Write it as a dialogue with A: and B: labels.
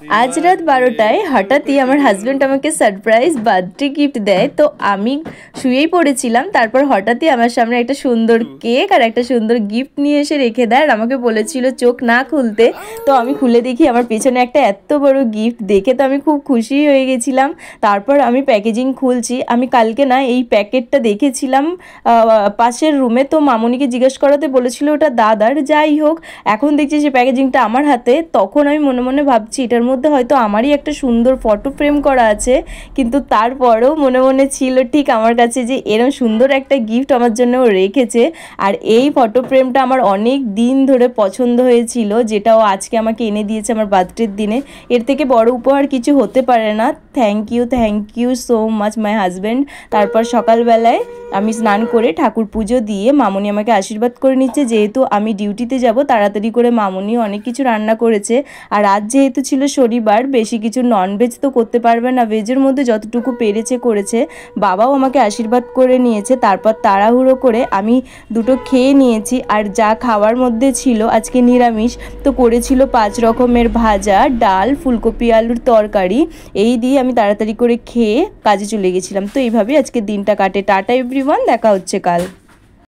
A: আজ রাত 12টায় হঠাৎই আমার হাজব্যান্ড আমাকে সারপ্রাইজ বার্থডে গিফট দেয়। তো আমি শুয়েই পড়েছিলাম, তারপর হঠাৎই আমার সামনে একটা সুন্দর কেক আর একটা সুন্দর গিফট নিয়ে এসে রেখে দেয়। আর আমাকে বলেছিল চোখ না খুলতে। তো আমি খুলে দেখি আমার পেছনে একটা এত বড় গিফট, দেখে তো আমি খুব খুশি হয়ে গেছিলাম। তারপর আমি প্যাকেজিং খুলছি। আমি কালকে না এই প্যাকেটটা দেখেছিলাম পাশের রুমে, তো মামনিকে জিজ্ঞেস করাতে বলেছিল ওটা দাদার। যাই হোক, এখন দেখছি সে প্যাকেজিংটা আমার হাতে। তখন আমি মনে মনে ভাবছি এটার মধ্যে হয়তো আমারই একটা সুন্দর ফটো ফ্রেম করা আছে, কিন্তু তারপরেও মনে মনে ছিল ঠিক আমার কাছে যে এরকম সুন্দর একটা গিফট আমার জন্য ও রেখেছে। আর এই ফটো ফ্রেমটা আমার অনেক দিন ধরে পছন্দ হয়েছিল, যেটাও আজকে আমাকে এনে দিয়েছে আমার বার্থডের দিনে। এর থেকে বড় উপহার কিছু হতে পারে না। Thank you so much my husband. তারপর সকালবেলায় আমি স্নান করে ঠাকুর পুজো দিয়ে মামনি আমাকে আশীর্বাদ করে নিচ্ছে। যেহেতু আমি ডিউটিতে যাব, তাড়াতাড়ি করে মামনি অনেক কিছু রান্না করেছে। আর আজ যেহেতু ছিল শনিবার, বেশি কিছু ননভেজ তো করতে পারবে না, ভেজের মধ্যে যতটুকু পেরেছে করেছে। বাবাও আমাকে আশীর্বাদ করে নিয়েছে। তারপর তাড়াহুড়ো করে আমি দুটো খেয়ে নিয়েছি। আর যা খাওয়ার মধ্যে ছিল আজকে নিরামিষ, তো করেছিল 5 রকমের ভাজা, ডাল, ফুলকপি আলুর তরকারি। এই দিয়ে আমি তাড়াতাড়ি করে খেয়ে কাজে চলে গেছিলাম। তো এইভাবেই আজকে দিনটা কাটে। টাটা এভরিওয়ান, দেখা হচ্ছে কাল।